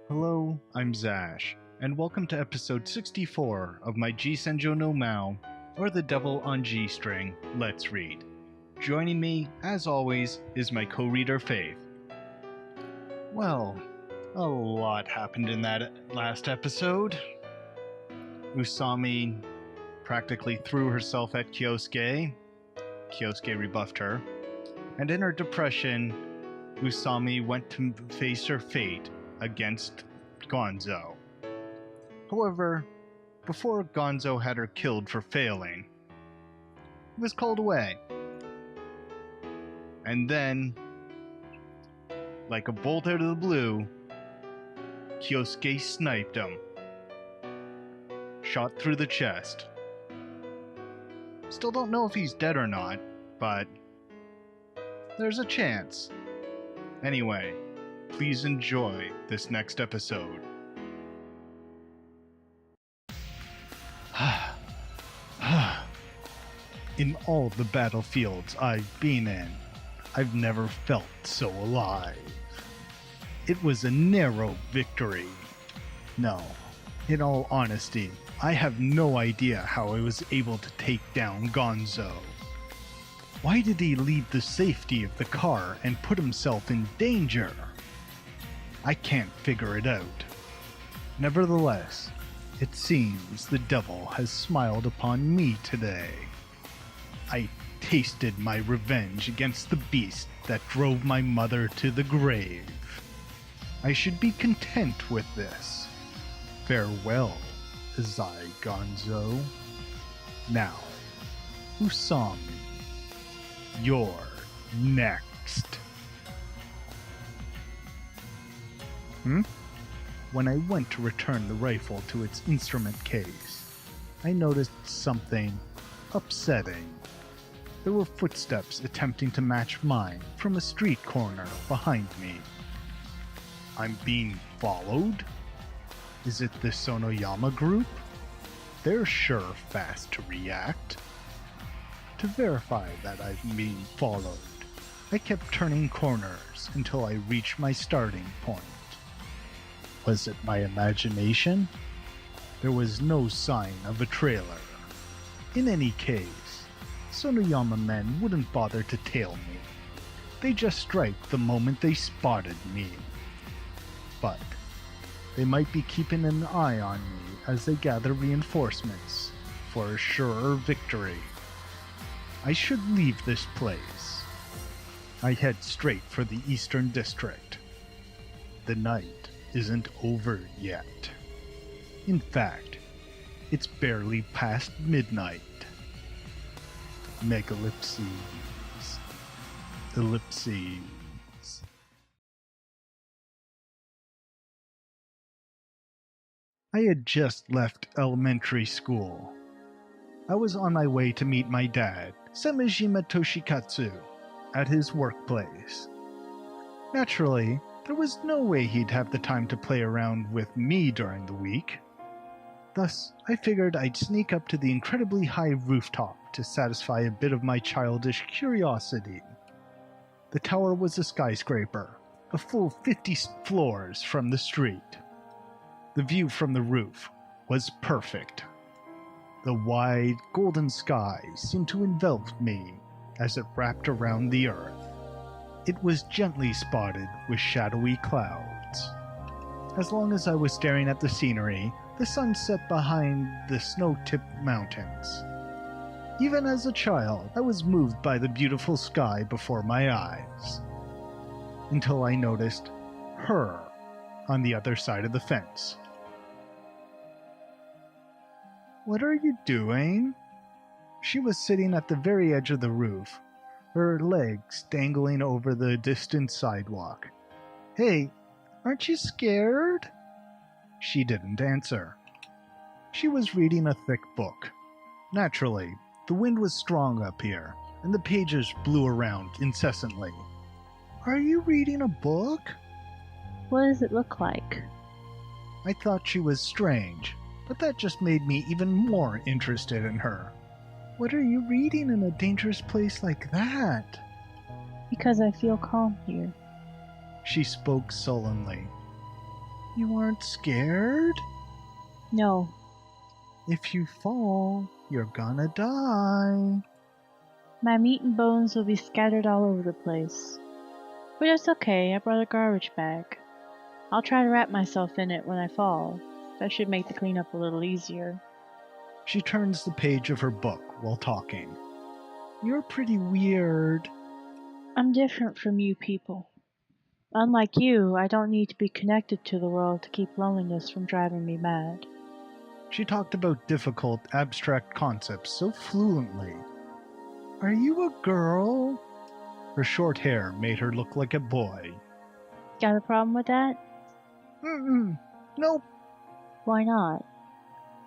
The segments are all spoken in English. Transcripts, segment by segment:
Hello, I'm Zash, and welcome to episode 64 of my Senjou no Maou, or the Devil on G String, Let's Read. Joining me, as always, is my co-reader Faith. Well, a lot happened in that last episode. Usami practically threw herself at Kyousuke. Kyousuke rebuffed her. And in her depression, Usami went to face her fate against Gonzo. However, before Gonzo had her killed for failing, he was called away. And then, like a bolt out of the blue, Kyousuke sniped him. Shot through the chest. Still don't know if he's dead or not, but there's a chance. Anyway, please enjoy this next episode. In all the battlefields I've been in, I've never felt so alive. It was a narrow victory. No, in all honesty, I have no idea how I was able to take down Gonzo. Why did he leave the safety of the car and put himself in danger? I can't figure it out. Nevertheless, it seems the devil has smiled upon me today. I tasted my revenge against the beast that drove my mother to the grave. I should be content with this. Farewell, Zai Gonzo. Now, Usami, you're next. When I went to return the rifle to its instrument case, I noticed something upsetting. There were footsteps attempting to match mine from a street corner behind me. I'm being followed? Is it the Sonoyama group? They're sure fast to react. To verify that I'm being followed, I kept turning corners until I reached my starting point. Was it my imagination? There was no sign of a trailer. In any case, Sonoyama men wouldn't bother to tail me. They just strike the moment they spotted me. But they might be keeping an eye on me as they gather reinforcements for a surer victory. I should leave this place. I head straight for the Eastern District. The night isn't over yet. In fact, it's barely past midnight. Megalipses. Ellipses. I had just left elementary school. I was on my way to meet my dad, Semijima Toshikatsu, at his workplace. Naturally, there was no way he'd have the time to play around with me during the week. Thus, I figured I'd sneak up to the incredibly high rooftop to satisfy a bit of my childish curiosity. The tower was a skyscraper, a full 50 floors from the street. The view from the roof was perfect. The wide, golden sky seemed to envelop me as it wrapped around the earth. It was gently spotted with shadowy clouds. As long as I was staring at the scenery, the sun set behind the snow-tipped mountains. Even as a child, I was moved by the beautiful sky before my eyes. Until I noticed her on the other side of the fence. "What are you doing?" She was sitting at the very edge of the roof, her legs dangling over the distant sidewalk. "Hey, aren't you scared?" She didn't answer. She was reading a thick book. Naturally, the wind was strong up here, and the pages blew around incessantly. "Are you reading a book?" What does it look like? I thought she was strange, but that just made me even more interested in her. "What are you reading in a dangerous place like that?" Because I feel calm here. She spoke sullenly. You aren't scared? No. If you fall, you're gonna die. My meat and bones will be scattered all over the place. But it's okay, I brought a garbage bag. I'll try to wrap myself in it when I fall. That should make the cleanup a little easier. She turns the page of her book while talking. You're pretty weird. I'm different from you people. Unlike you, I don't need to be connected to the world to keep loneliness from driving me mad. She talked about difficult, abstract concepts so fluently. Are you a girl? Her short hair made her look like a boy. Got a problem with that? Nope. Why not?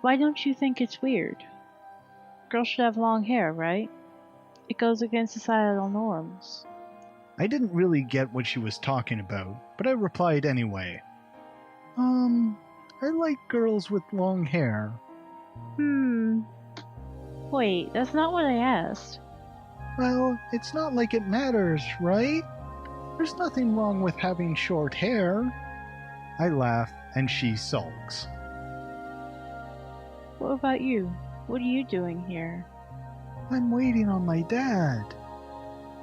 Why don't you think it's weird? Girls should have long hair, right? It goes against societal norms. I didn't really get what she was talking about, but I replied anyway. I like girls with long hair. Wait, that's not what I asked. Well, it's not like it matters, right? There's nothing wrong with having short hair. I laugh, and she sulks. What about you? What are you doing here? I'm waiting on my dad.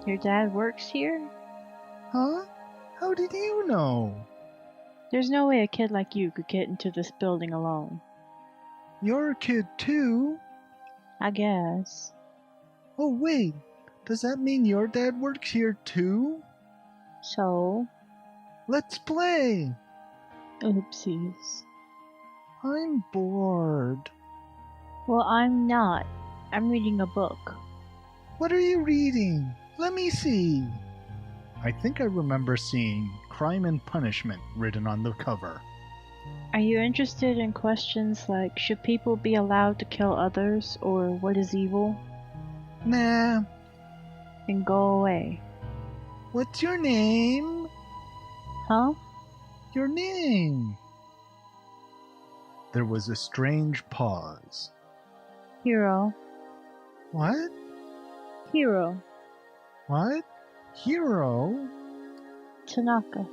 Your dad works here? Huh? How did you know? There's no way a kid like you could get into this building alone. You're a kid too? I guess. Oh wait, does that mean your dad works here too? So? Let's play! Oopsies. I'm bored. Well, I'm not. I'm reading a book. What are you reading? Let me see. I think I remember seeing Crime and Punishment written on the cover. Are you interested in questions like, should people be allowed to kill others, or what is evil? Nah. Then go away. What's your name? Huh? Your name. There was a strange pause. Hero. What? Hero. What? Hero? Tanaka.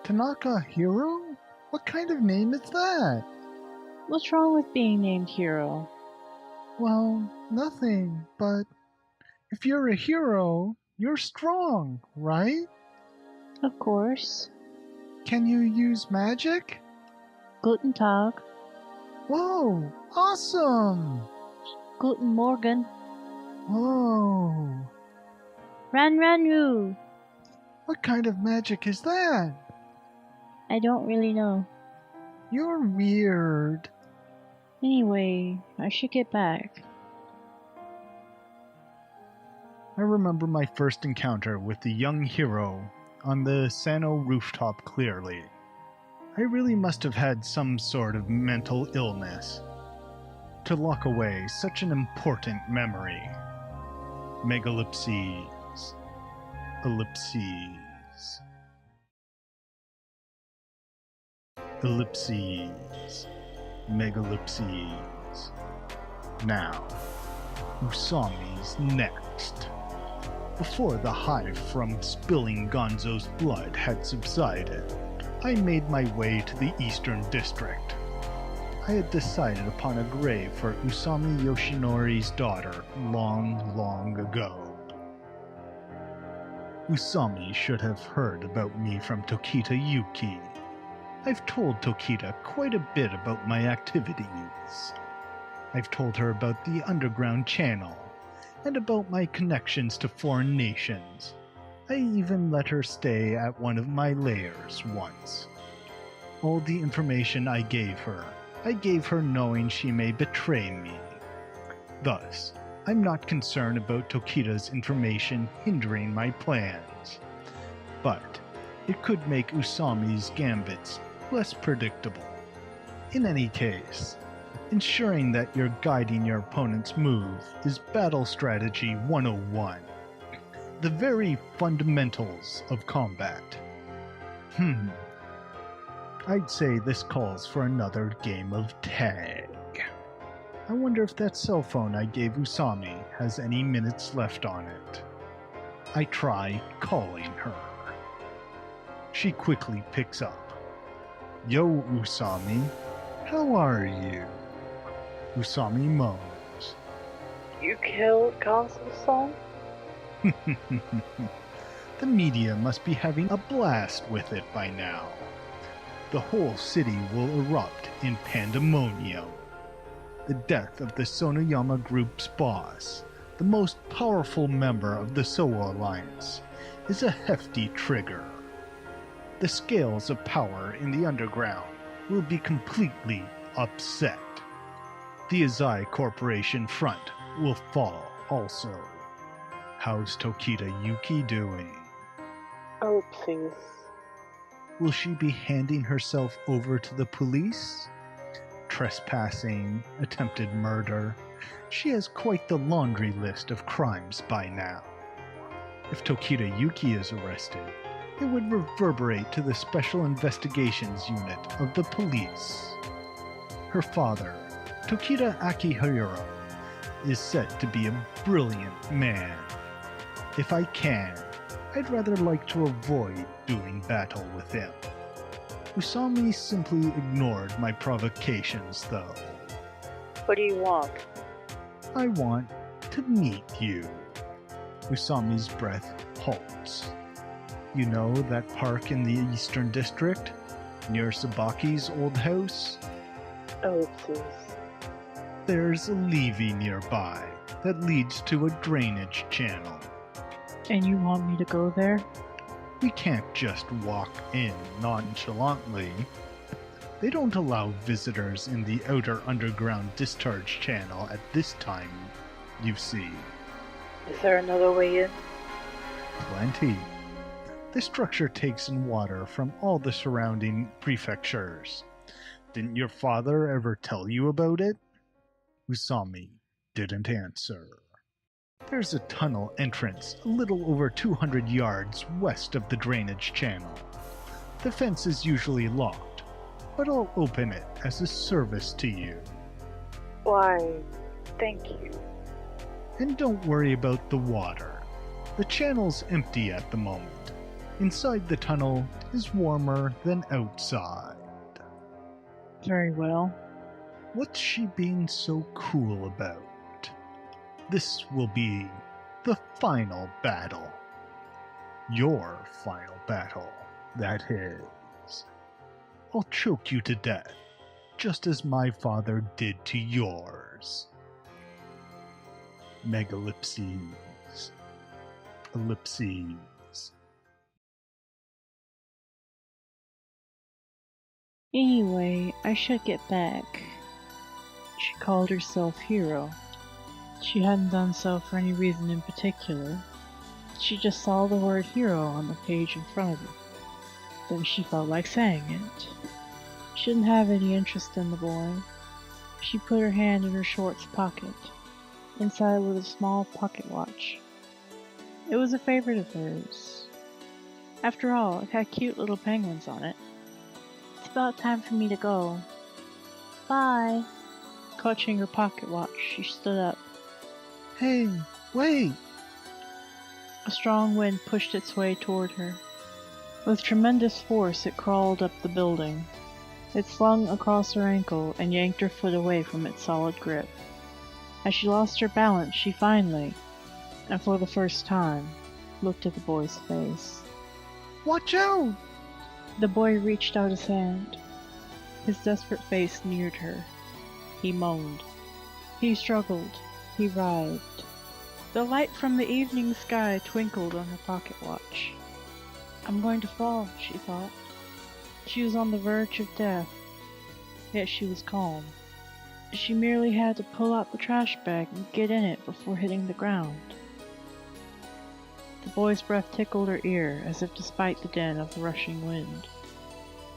Tanaka Hero? What kind of name is that? What's wrong with being named Hero? Well, nothing, but if you're a hero, you're strong, right? Of course. Can you use magic? Guten Tag. Whoa, awesome! Guten Morgen. Whoa, Ran. what kind of magic is that? I don't really know. You're weird. Anyway, I should get back. I remember my first encounter with the young hero on the Sano rooftop clearly. I really must have had some sort of mental illness to lock away such an important memory. Megalipses. Ellipses. Ellipses. Megalipses. Now, Usami's next. Before the hive from spilling Gonzo's blood had subsided, I made my way to the Eastern District. I had decided upon a grave for Usami Yoshinori's daughter long ago. Usami should have heard about me from Tokita Yuki. I've told Tokita quite a bit about my activities. I've told her about the underground channel, and about my connections to foreign nations. I even let her stay at one of my lairs once. All the information I gave her knowing she may betray me. Thus, I'm not concerned about Tokita's information hindering my plans. But it could make Usami's gambits less predictable. In any case, ensuring that you're guiding your opponent's move is Battle Strategy 101. The very fundamentals of combat. I'd say this calls for another game of tag. I wonder if that cell phone I gave Usami has any minutes left on it. I try calling her. She quickly picks up. Yo, Usami, how are you? Usami moans. You killed Kansu-san? The media must be having a blast with it by now. The whole city will erupt in pandemonium. The death of the Sonoyama Group's boss, the most powerful member of the Sowa Alliance, is a hefty trigger. The scales of power in the underground will be completely upset. The Azai Corporation front will fall also. How's Tokita Yuki doing? Oopsies. Will she be handing herself over to the police? Trespassing, attempted murder. She has quite the laundry list of crimes by now. If Tokita Yuki is arrested, it would reverberate to the Special Investigations Unit of the police. Her father, Tokita Akihiro, is said to be a brilliant man. If I can, I'd rather like to avoid doing battle with him. Usami simply ignored my provocations, though. What do you want? I want to meet you. Usami's breath halts. You know that park in the Eastern District? Near Sabaki's old house? Oopsies. There's a levee nearby that leads to a drainage channel. And you want me to go there? We can't just walk in nonchalantly. They don't allow visitors in the outer underground discharge channel at this time, you see. Is there another way in? Plenty. The structure takes in water from all the surrounding prefectures. Didn't your father ever tell you about it? Usami didn't answer. There's a tunnel entrance a little over 200 yards west of the drainage channel. The fence is usually locked, but I'll open it as a service to you. Why, thank you. And don't worry about the water. The channel's empty at the moment. Inside the tunnel is warmer than outside. Very well. What's she being so cool about? This will be the final battle. Your final battle, that is. I'll choke you to death, just as my father did to yours. Megalipses. Ellipses. Anyway, I should get back. She called herself Hero. She hadn't done so for any reason in particular. She just saw the word hero on the page in front of her. Then she felt like saying it. She didn't have any interest in the boy. She put her hand in her shorts pocket. Inside was a small pocket watch. It was a favorite of hers. After all, it had cute little penguins on it. It's about time for me to go. Bye. Clutching her pocket watch, she stood up. Hey, wait! A strong wind pushed its way toward her. With tremendous force, it crawled up the building. It slung across her ankle and yanked her foot away from its solid grip. As she lost her balance, she finally, and for the first time, looked at the boy's face. Watch out! The boy reached out his hand. His desperate face neared her. He moaned. He struggled. He writhed. The light from the evening sky twinkled on her pocket watch. I'm going to fall, she thought. She was on the verge of death, yet she was calm. She merely had to pull out the trash bag and get in it before hitting the ground. The boy's breath tickled her ear as if to spite the din of the rushing wind.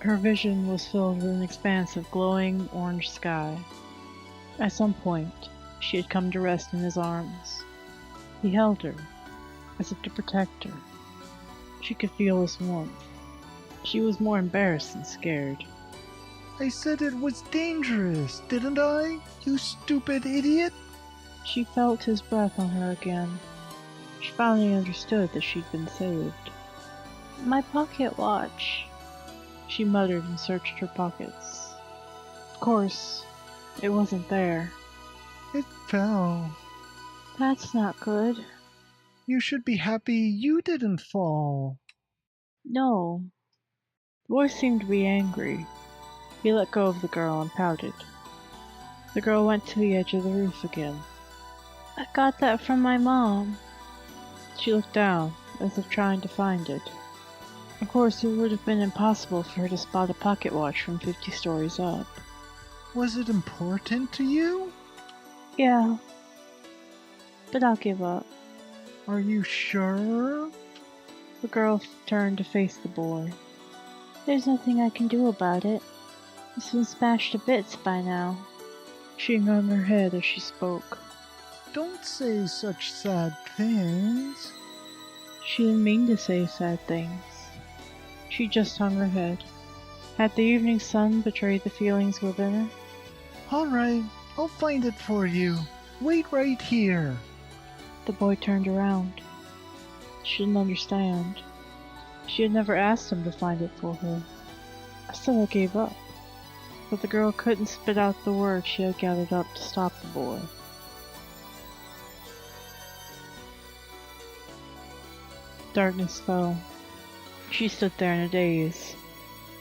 Her vision was filled with an expanse of glowing orange sky. At some point, she had come to rest in his arms. He held her, as if to protect her. She could feel his warmth. She was more embarrassed than scared. I said it was dangerous, didn't I, you stupid idiot? She felt his breath on her again. She finally understood that she'd been saved. My pocket watch. She muttered and searched her pockets. Of course, it wasn't there. It fell. That's not good. You should be happy you didn't fall. No. The boy seemed to be angry. He let go of the girl and pouted. The girl went to the edge of the roof again. I got that from my mom. She looked down, as if trying to find it. Of course, it would have been impossible for her to spot a pocket watch from 50 stories up. Was it important to you? Yeah. But I'll give up. Are you sure? The girl turned to face the boy. There's nothing I can do about it. It's been smashed to bits by now. She hung her head as she spoke. Don't say such sad things. She didn't mean to say sad things. She just hung her head. Had the evening sun betrayed the feelings within her? All right, I'll find it for you. Wait right here. The boy turned around. She didn't understand. She had never asked him to find it for her. So I gave up. But the girl couldn't spit out the words she had gathered up to stop the boy. Darkness fell. She stood there in a daze.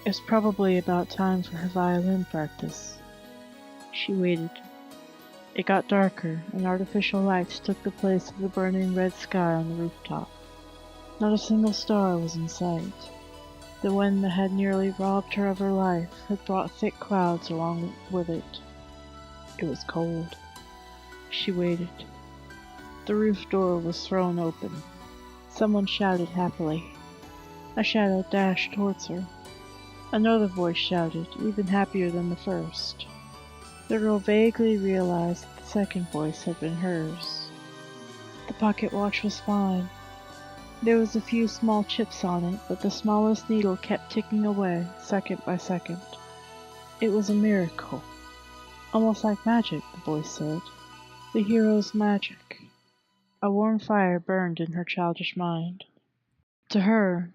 It was probably about time for her violin practice. She waited. It got darker, and artificial lights took the place of the burning red sky on the rooftop. Not a single star was in sight. The wind that had nearly robbed her of her life had brought thick clouds along with it. It was cold. She waited. The roof door was thrown open. Someone shouted happily. A shadow dashed towards her. Another voice shouted, even happier than the first. The girl vaguely realized that the second voice had been hers. The pocket watch was fine. There was a few small chips on it, but the smallest needle kept ticking away, second by second. It was a miracle. Almost like magic, the voice said. The hero's magic. A warm fire burned in her childish mind. To her,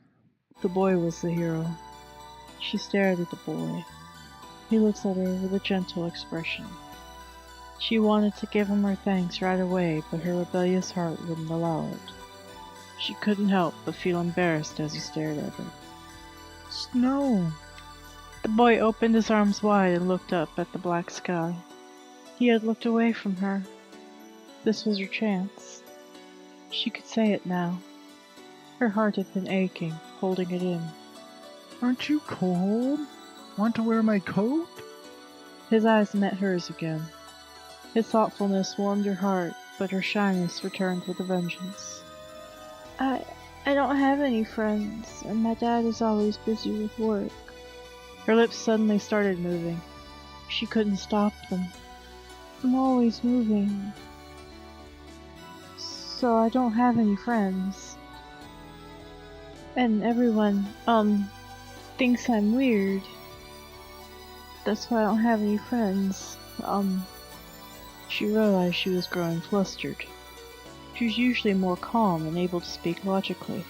the boy was the hero. She stared at the boy. He looked at her with a gentle expression. She wanted to give him her thanks right away, but her rebellious heart wouldn't allow it. She couldn't help but feel embarrassed as he stared at her. Snow. The boy opened his arms wide and looked up at the black sky. He had looked away from her. This was her chance. She could say it now. Her heart had been aching, holding it in. Aren't you cold? Want to wear my coat? His eyes met hers again. His thoughtfulness warmed her heart, but her shyness returned with a vengeance. I don't have any friends, and my dad is always busy with work. Her lips suddenly started moving. She couldn't stop them. I'm always moving. So I don't have any friends. And everyone, thinks I'm weird. That's why I don't have any friends. She realized she was growing flustered. She was usually more calm and able to speak logically.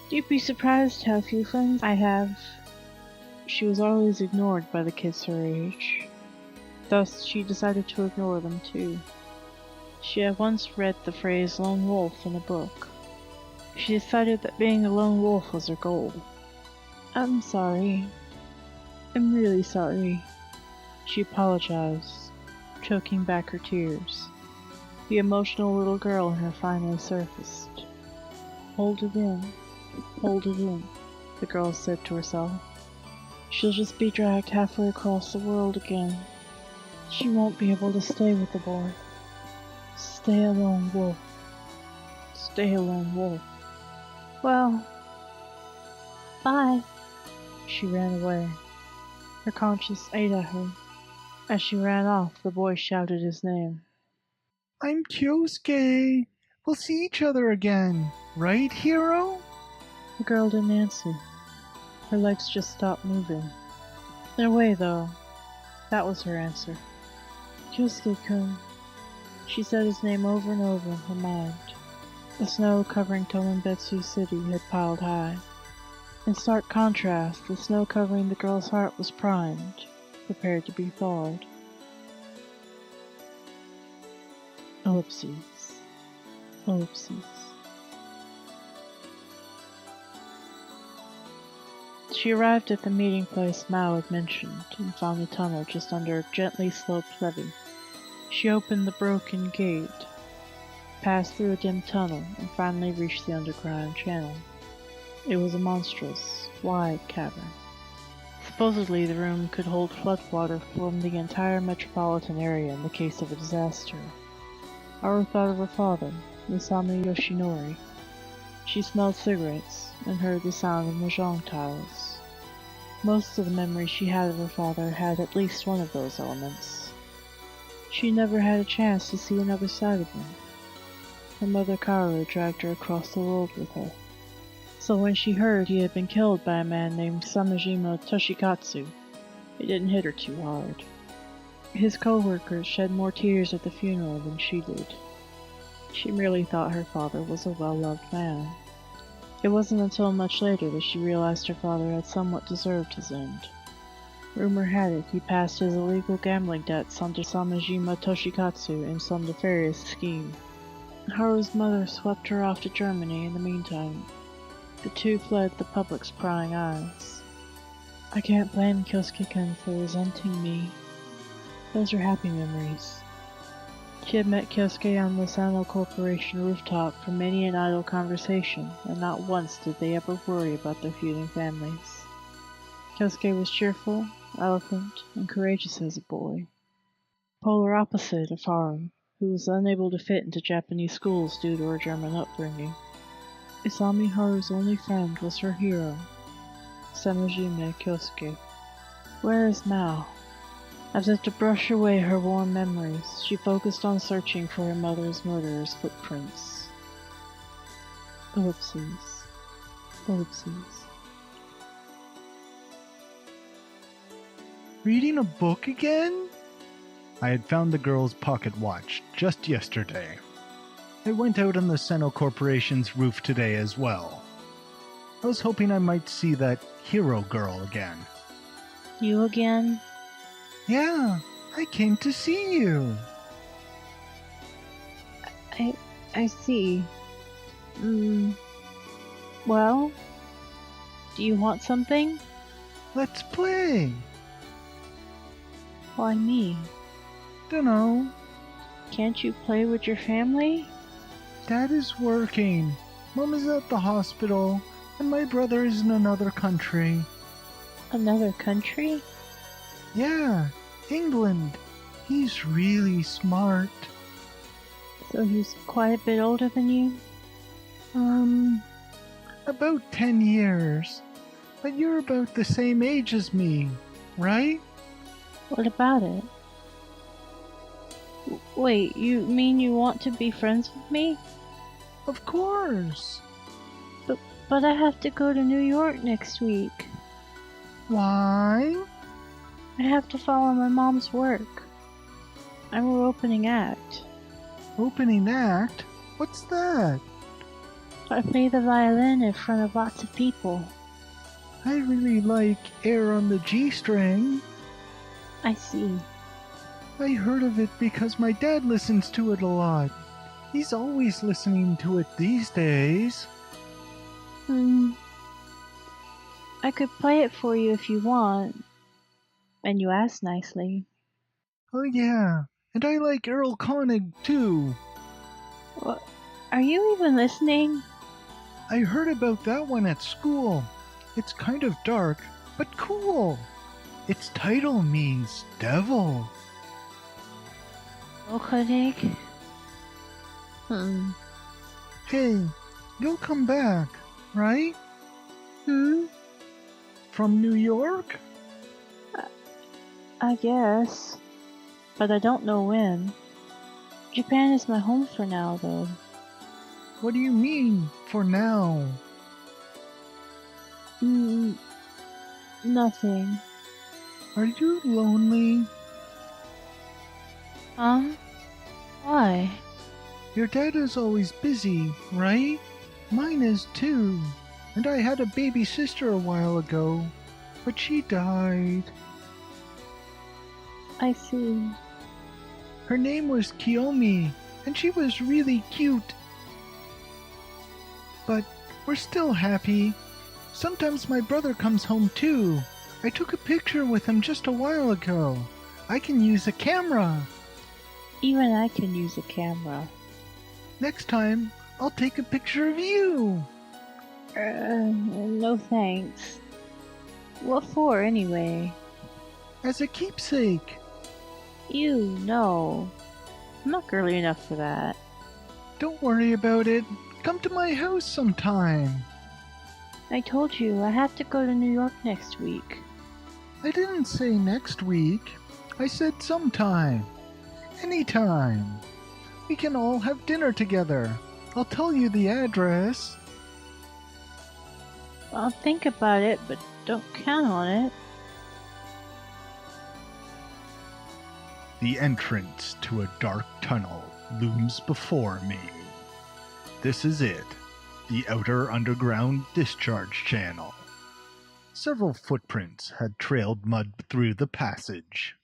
You'd be surprised how few friends I have. She was always ignored by the kids her age. Thus, she decided to ignore them too. She had once read the phrase lone wolf in a book. She decided that being a lone wolf was her goal. I'm sorry. I'm really sorry. She apologized, choking back her tears. The emotional little girl in her finally surfaced. Hold it in, the girl said to herself. She'll just be dragged halfway across the world again. She won't be able to stay with the boy. Stay a lone wolf. Stay a lone wolf. Well, bye. She ran away. Her conscience ate at her. As she ran off, the boy shouted his name. I'm Kyousuke. We'll see each other again. Right, hero? The girl didn't answer. Her legs just stopped moving. In a way, though, that was her answer. Kyousuke-kun. She said his name over and over in her mind. The snow covering Tomenbetsu City had piled high. In stark contrast, the snow covering the girl's heart was primed, prepared to be thawed. Ellipses. Ellipses. She arrived at the meeting place Maou had mentioned and found the tunnel just under a gently sloped levee. She opened the broken gate, passed through a dim tunnel, and finally reached the underground channel. It was a monstrous, wide cavern. Supposedly the room could hold floodwater from the entire metropolitan area in the case of a disaster. Haru thought of her father, Isami Yoshinori. She smelled cigarettes and heard the sound of mahjong tiles. Most of the memories she had of her father had at least one of those elements. She never had a chance to see another side of him. Her mother Kaoru dragged her across the world with her. So when she heard he had been killed by a man named Samajima Toshikatsu, it didn't hit her too hard. His co-workers shed more tears at the funeral than she did. She merely thought her father was a well-loved man. It wasn't until much later that she realized her father had somewhat deserved his end. Rumor had it he passed his illegal gambling debts onto Samajima Toshikatsu in some nefarious scheme. Haru's mother swept her off to Germany in the meantime. The two fled the public's prying eyes. I can't blame Kyousuke-kun for resenting me. Those are happy memories. She had met Kyousuke on the Sano Corporation rooftop for many an idle conversation, and not once did they ever worry about their feuding families. Kyousuke was cheerful, eloquent, and courageous as a boy. Polar opposite of Haru, who was unable to fit into Japanese schools due to her German upbringing. Isami Haru's only friend was her hero, Samajime Kyousuke. Where is Maou? As if to brush away her warm memories, she focused on searching for her mother's murderer's footprints. Ellipses. Ellipses. Reading a book again? I had found the girl's pocket watch just yesterday. I went out on the Seno Corporation's roof today as well. I was hoping I might see that hero girl again. You again? Yeah, I came to see you. I see. Well? Do you want something? Let's play. Why me? Dunno. Can't you play with your family? Dad is working. Mom is at the hospital, and my brother is in another country. Another country? Yeah, England. He's really smart. So he's quite a bit older than you? About 10 years. But you're about the same age as me, right? What about it? Wait, you mean you want to be friends with me? Of course. But I have to go to New York next week. Why? I have to follow my mom's work. I'm her opening act. Opening act? What's that? I play the violin in front of lots of people. I really like Air on the G-string. I see. I heard of it because my dad listens to it a lot. He's always listening to it these days. I could play it for you if you want. And you ask nicely. Oh yeah, and I like Earl Koenig too. What? Are you even listening? I heard about that one at school. It's kind of dark, but cool. Its title means devil. Koenig? Hey, you'll come back, right? From New York? I guess. But I don't know when. Japan is my home for now, though. What do you mean, for now? Nothing. Are you lonely? Huh? Why? Your dad is always busy, right? Mine is too. And I had a baby sister a while ago, but she died. I see. Her name was Kiyomi, and she was really cute. But we're still happy. Sometimes my brother comes home too. I took a picture with him just a while ago. I can use a camera. Even I can use a camera. Next time, I'll take a picture of you. No thanks. What for, anyway? As a keepsake. You, no. I'm not girly enough for that. Don't worry about it. Come to my house sometime. I told you, I have to go to New York next week. I didn't say next week. I said sometime. Anytime. We can all have dinner together. I'll tell you the address. I'll think about it, but don't count on it. The entrance to a dark tunnel looms before me. This is it, the outer underground discharge channel. Several footprints had trailed mud through the passage.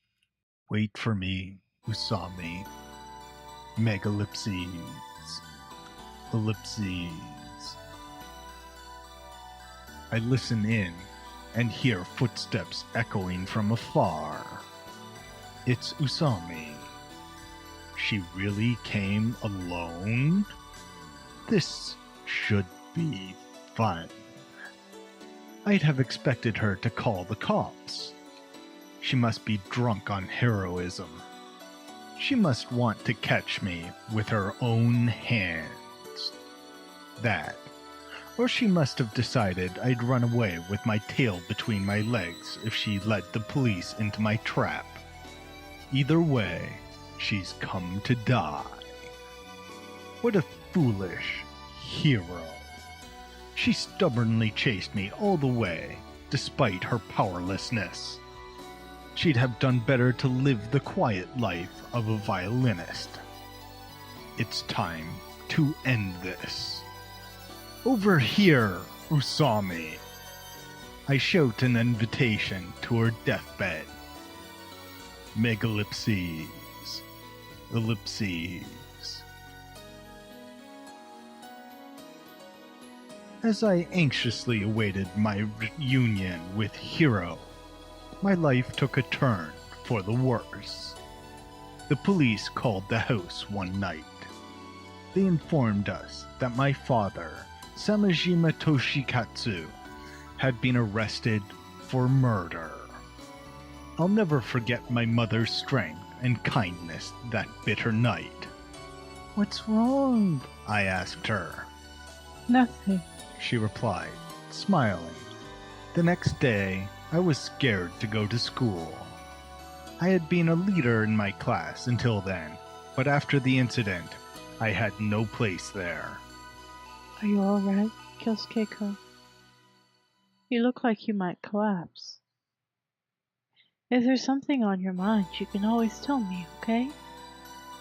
Wait for me, Usami. Megalipses. Ellipses. I listen in and hear footsteps echoing from afar. It's Usami. She really came alone? This should be fun. I'd have expected her to call the cops. She must be drunk on heroism. She must want to catch me with her own hands. That, or she must have decided I'd run away with my tail between my legs if she led the police into my trap. Either way, she's come to die. What a foolish hero. She stubbornly chased me all the way, despite her powerlessness. She'd have done better to live the quiet life of a violinist. It's time to end this. Over here, Usami. I shout an invitation to her deathbed. Megalipses. Ellipses. As I anxiously awaited my reunion with Hiro, my life took a turn for the worse. The police called the house one night. They informed us that my father, Samajima Toshikatsu, had been arrested for murder. I'll never forget my mother's strength and kindness that bitter night. "What's wrong?" I asked her. Nothing. She replied, smiling. The next day, I was scared to go to school. I had been a leader in my class until then, but after the incident, I had no place there. Are you alright, Kyousuke-kun? You look like you might collapse. If there's something on your mind, you can always tell me, okay?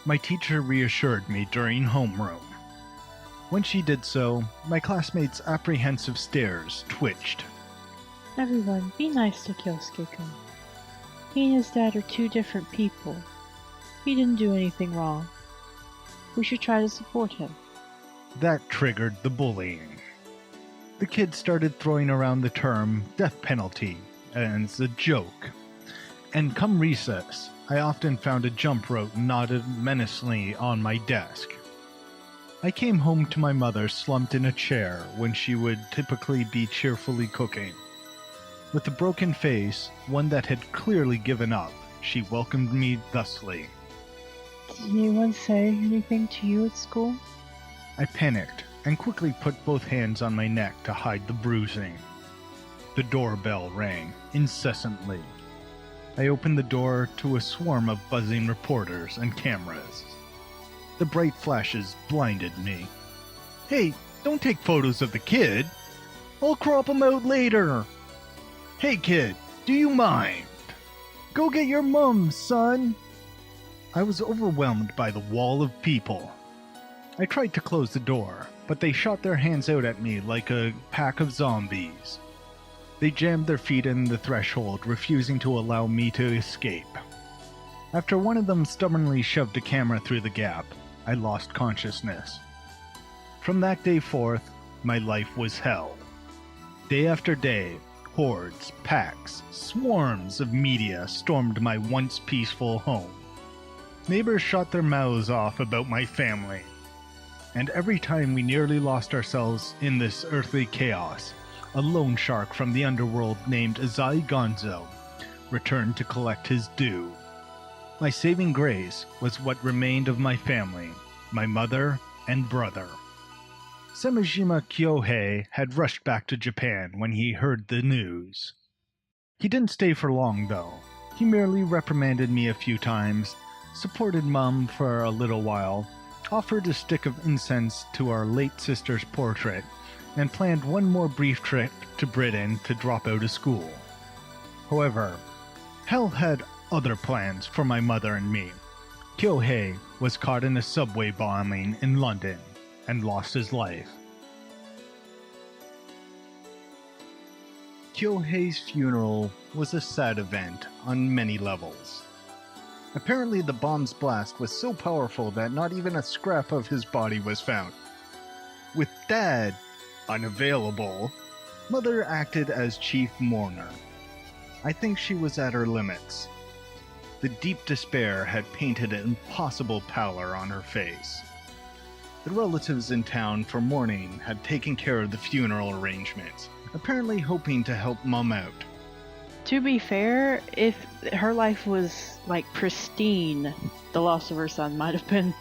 My teacher reassured me during homeroom. When she did so, my classmates' apprehensive stares twitched. Everyone, be nice to Kyousuke-kun. He and his dad are two different people. He didn't do anything wrong. We should try to support him. That triggered the bullying. The kids started throwing around the term death penalty as a joke. And come recess, I often found a jump rope knotted menacingly on my desk. I came home to my mother slumped in a chair when she would typically be cheerfully cooking. With a broken face, one that had clearly given up, she welcomed me thusly. Did anyone say anything to you at school? I panicked and quickly put both hands on my neck to hide the bruising. The doorbell rang incessantly. I opened the door to a swarm of buzzing reporters and cameras. The bright flashes blinded me. "Hey, don't take photos of the kid. I'll crop them out later. Hey kid, do you mind? Go get your mum, son." I was overwhelmed by the wall of people. I tried to close the door, but they shot their hands out at me like a pack of zombies. They jammed their feet in the threshold, refusing to allow me to escape. After one of them stubbornly shoved a camera through the gap, I lost consciousness. From that day forth, my life was hell. Day after day, hordes, packs, swarms of media stormed my once peaceful home. Neighbors shot their mouths off about my family. And every time we nearly lost ourselves in this earthly chaos, a loan shark from the underworld named Azai Gonzo returned to collect his due. My saving grace was what remained of my family, my mother and brother. Semijima Kyohei had rushed back to Japan when he heard the news. He didn't stay for long, though. He merely reprimanded me a few times, supported Mum for a little while, offered a stick of incense to our late sister's portrait, and planned one more brief trip to Britain to drop out of school. However, hell had other plans for my mother and me. Kyohei was caught in a subway bombing in London and lost his life. Kyohei's funeral was a sad event on many levels. Apparently the bomb's blast was so powerful that not even a scrap of his body was found. With Dad unavailable, Mother acted as chief mourner. I think she was at her limits. The deep despair had painted an impossible pallor on her face. The relatives in town for mourning had taken care of the funeral arrangements, apparently hoping to help Mum out. To be fair, if her life was like pristine, the loss of her son might have been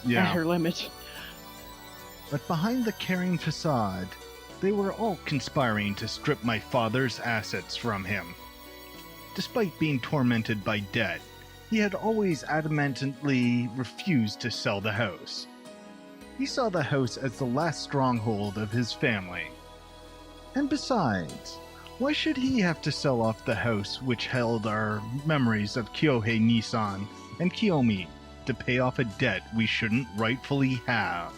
at her limit. But behind the caring facade, they were all conspiring to strip my father's assets from him. Despite being tormented by debt, he had always adamantly refused to sell the house. He saw the house as the last stronghold of his family. And besides, why should he have to sell off the house which held our memories of Kyohei Nissan and Kiyomi to pay off a debt we shouldn't rightfully have?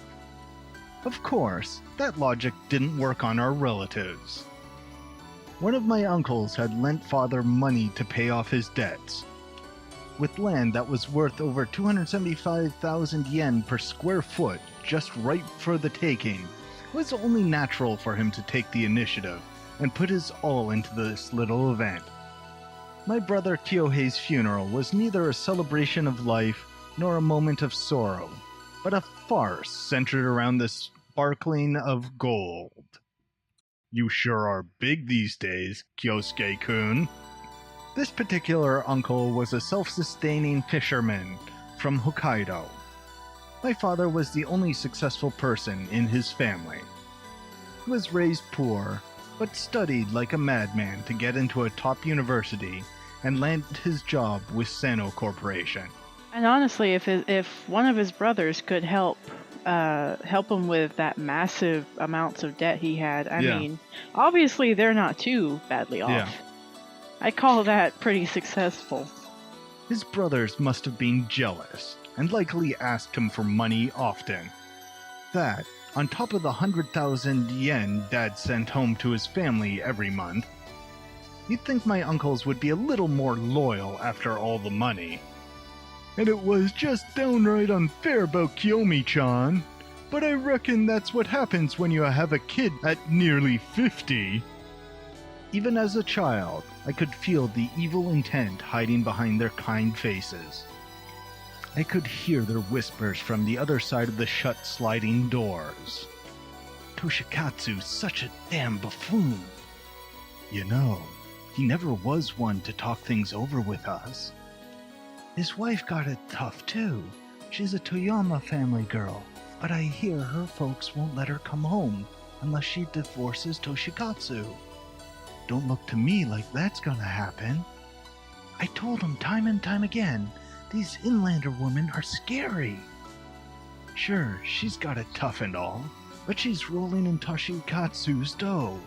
Of course, that logic didn't work on our relatives. One of my uncles had lent father money to pay off his debts. With land that was worth over 275,000 yen per square foot just ripe for the taking, it was only natural for him to take the initiative and put his all into this little event. My brother Kyohei's funeral was neither a celebration of life nor a moment of sorrow, but a farce centered around the sparkling of gold. You sure are big these days, Kyousuke-kun. This particular uncle was a self-sustaining fisherman from Hokkaido. My father was the only successful person in his family. He was raised poor, but studied like a madman to get into a top university and land his job with Sano Corporation. And honestly, if one of his brothers could help him with that massive amounts of debt he had, I mean, obviously they're not too badly off. Yeah. I call that pretty successful. His brothers must have been jealous, and likely asked him for money often. That, on top of the 100,000 yen Dad sent home to his family every month, you'd think my uncles would be a little more loyal after all the money. And it was just downright unfair about Kiyomi-chan, but I reckon that's what happens when you have a kid at nearly 50. Even as a child, I could feel the evil intent hiding behind their kind faces. I could hear their whispers from the other side of the shut sliding doors. Toshikatsu's such a damn buffoon. You know, he never was one to talk things over with us. His wife got it tough too. She's a Toyama family girl, but I hear her folks won't let her come home unless she divorces Toshikatsu. Don't look to me like that's gonna happen. I told him time and time again, these inlander women are scary. Sure, she's got it tough and all, but she's rolling in Toshikatsu's dough.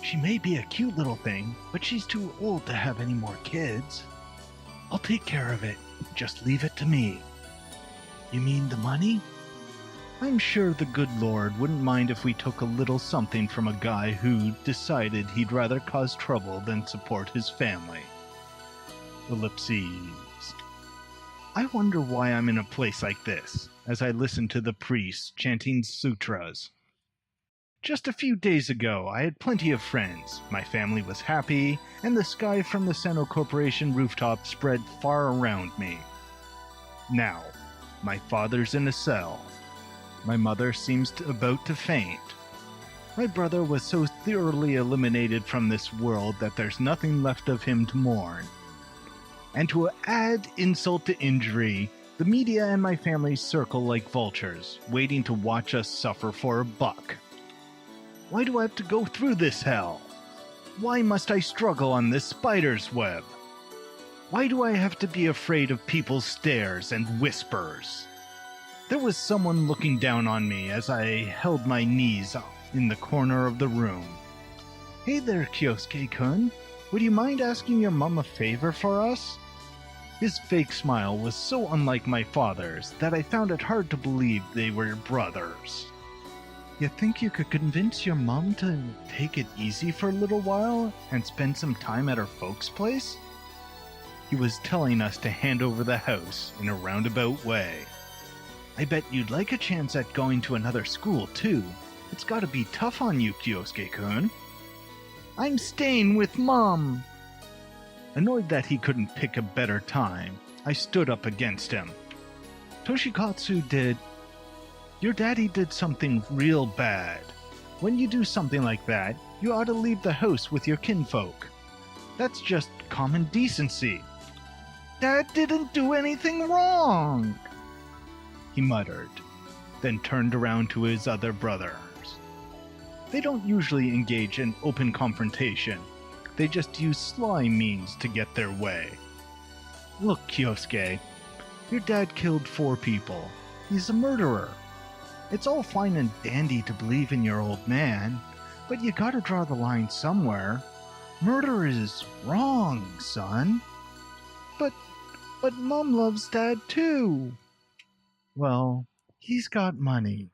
She may be a cute little thing, but she's too old to have any more kids. I'll take care of it. Just leave it to me. You mean the money? I'm sure the good Lord wouldn't mind if we took a little something from a guy who decided he'd rather cause trouble than support his family. Ellipses. I wonder why I'm in a place like this, as I listen to the priests chanting sutras. Just a few days ago, I had plenty of friends, my family was happy, and the sky from the Senjou Corporation rooftop spread far around me. Now, my father's in a cell. My mother seems about to faint. My brother was so thoroughly eliminated from this world that there's nothing left of him to mourn. And to add insult to injury, the media and my family circle like vultures, waiting to watch us suffer for a buck. Why do I have to go through this hell? Why must I struggle on this spider's web? Why do I have to be afraid of people's stares and whispers? There was someone looking down on me as I held my knees in the corner of the room. Hey there, Kyousuke-kun. Would you mind asking your mom a favor for us? His fake smile was so unlike my father's that I found it hard to believe they were brothers. You think you could convince your mom to take it easy for a little while and spend some time at her folks' place? He was telling us to hand over the house in a roundabout way. I bet you'd like a chance at going to another school, too. It's gotta be tough on you, Kyousuke-kun. I'm staying with Mom! Annoyed that he couldn't pick a better time, I stood up against him. Toshikatsu did... Your daddy did something real bad. When you do something like that, you ought to leave the house with your kinfolk. That's just common decency. Dad didn't do anything wrong! He muttered, then turned around to his other brothers. They don't usually engage in open confrontation. They just use sly means to get their way. Look, Kyousuke, your dad killed 4 people. He's a murderer. It's all fine and dandy to believe in your old man, but you gotta draw the line somewhere. Murder is wrong, son. But Mom loves Dad too. Well, he's got money.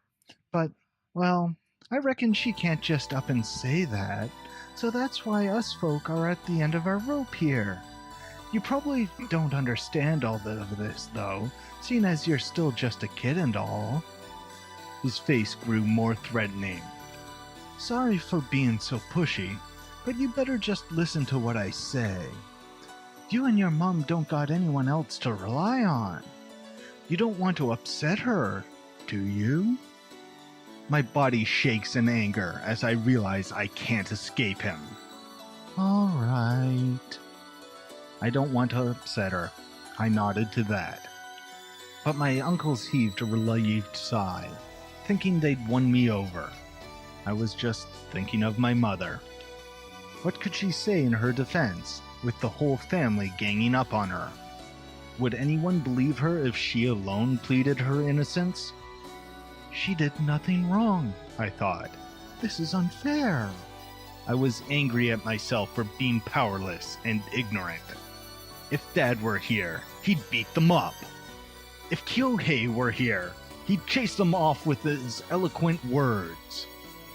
But, well, I reckon she can't just up and say that. So that's why us folk are at the end of our rope here. You probably don't understand all of this, though, seeing as you're still just a kid and all. His face grew more threatening. Sorry for being so pushy, but you better just listen to what I say. You and your mom don't got anyone else to rely on. You don't want to upset her, do you? My body shakes in anger as I realize I can't escape him. All right. I don't want to upset her. I nodded to that. But my uncles heaved a relieved sigh, thinking they'd won me over. I was just thinking of my mother. What could she say in her defense, with the whole family ganging up on her? Would anyone believe her if she alone pleaded her innocence? She did nothing wrong, I thought. This is unfair. I was angry at myself for being powerless and ignorant. If Dad were here, he'd beat them up. If Kyohei were here, he'd chase them off with his eloquent words.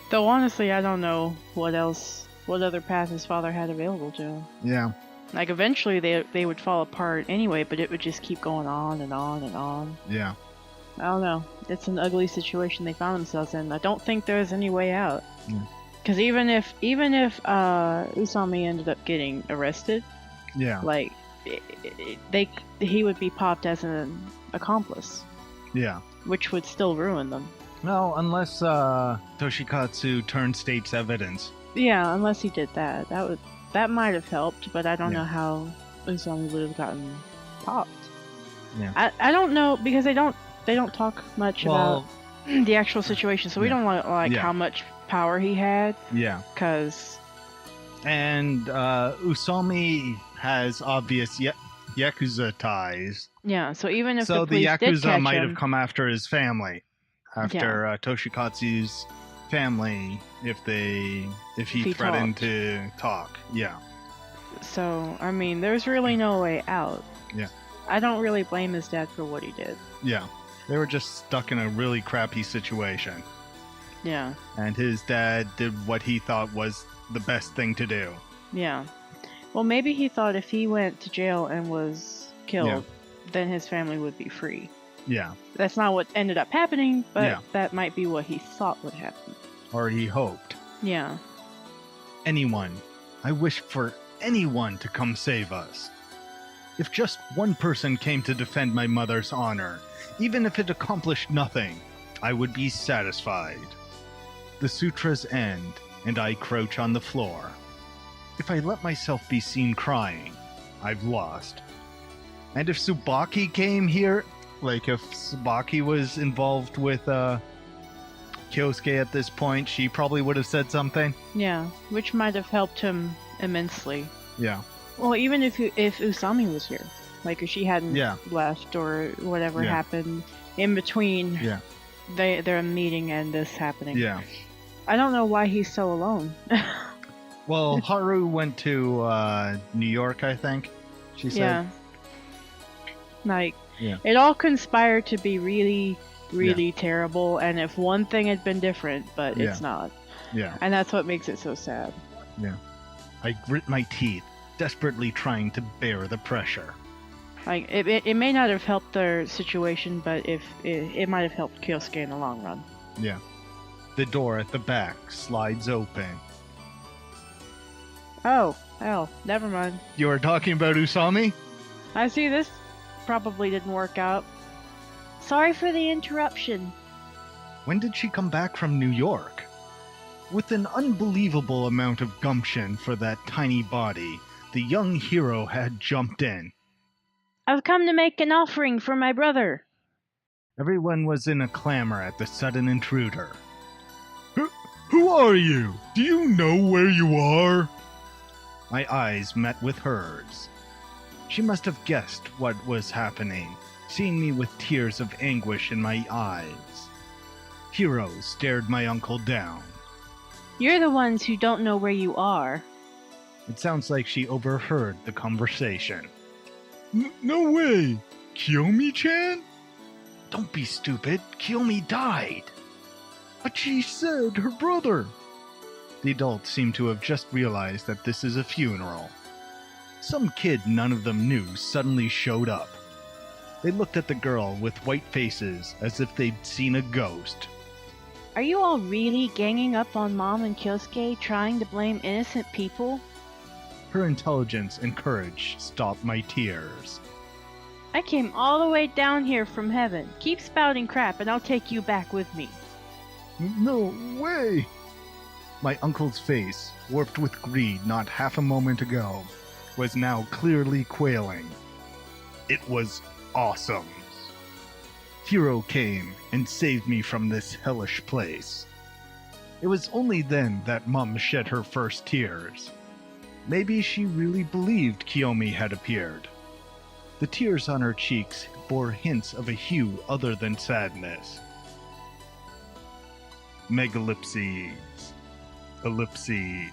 Though honestly, I don't know what other path his father had available to him. Yeah. Like, eventually they would fall apart anyway, but it would just keep going on and on and on. Yeah. I don't know. It's an ugly situation they found themselves in. I don't think there's any way out. Because even if Usami ended up getting arrested, like he would be popped as an accomplice. Yeah. Which would still ruin them. No, unless Toshikatsu turned state's evidence. Yeah, unless he did that. That might have helped, but I don't know how Usami would have gotten popped. Yeah. I don't know, because they don't talk much about the actual situation, so we don't know how much power he had. Yeah. And Usami has obvious Yakuza ties. Yeah, so even if the police did Yakuza catch might him, have come after his family, after Toshikatsu's family, if he threatened to talk. Yeah. So, I mean, there's really no way out. Yeah. I don't really blame his dad for what he did. Yeah. They were just stuck in a really crappy situation. Yeah. And his dad did what he thought was the best thing to do. Yeah. Well, maybe he thought if he went to jail and was killed, then his family would be free. Yeah. That's not what ended up happening, but Yeah. that might be what he thought would happen. Or he hoped. Yeah. Anyone. I wish for anyone to come save us. If just one person came to defend my mother's honor, even if it accomplished nothing, I would be satisfied. The sutras end, and I crouch on the floor. If I let myself be seen crying, I've lost. And if Tsubaki came here, like if Tsubaki was involved with Kyousuke at this point, she probably would have said something. Yeah, which might have helped him immensely. Yeah. Well, even if Usami was here, like if she hadn't left or whatever happened in between their meeting and this happening. Yeah. I don't know why he's so alone. Well, Haru went to New York, I think. She said. Yeah. Like, it all conspired to be really, really terrible, and if one thing had been different, but it's not. Yeah. And that's what makes it so sad. Yeah. I grit my teeth, desperately trying to bear the pressure. Like, it may not have helped their situation, but if it might have helped Kyousuke in the long run. Yeah. The door at the back slides open. Oh, hell, never mind. You were talking about Usami? I see this probably didn't work out. Sorry for the interruption. When did she come back from New York? With an unbelievable amount of gumption for that tiny body, the young hero had jumped in. I've come to make an offering for my brother. Everyone was in a clamor at the sudden intruder. Who are you? Do you know where you are? My eyes met with hers. She must have guessed what was happening, seeing me with tears of anguish in my eyes. Hiro stared my uncle down. You're the ones who don't know where you are. It sounds like she overheard the conversation. No way! Kiyomi-chan? Don't be stupid. Kiyomi died. But she said her brother. The adults seem to have just realized that this is a funeral. Some kid none of them knew suddenly showed up. They looked at the girl with white faces as if they'd seen a ghost. Are you all really ganging up on Mom and Kyousuke, trying to blame innocent people? Her intelligence and courage stopped my tears. I came all the way down here from heaven. Keep spouting crap and I'll take you back with me. No way! My uncle's face, warped with greed not half a moment ago, was now clearly quailing. It was awesome. Hiro came and saved me from this hellish place. It was only then that Mum shed her first tears. Maybe she really believed Kiyomi had appeared. The tears on her cheeks bore hints of a hue other than sadness. Megalipses. Ellipses.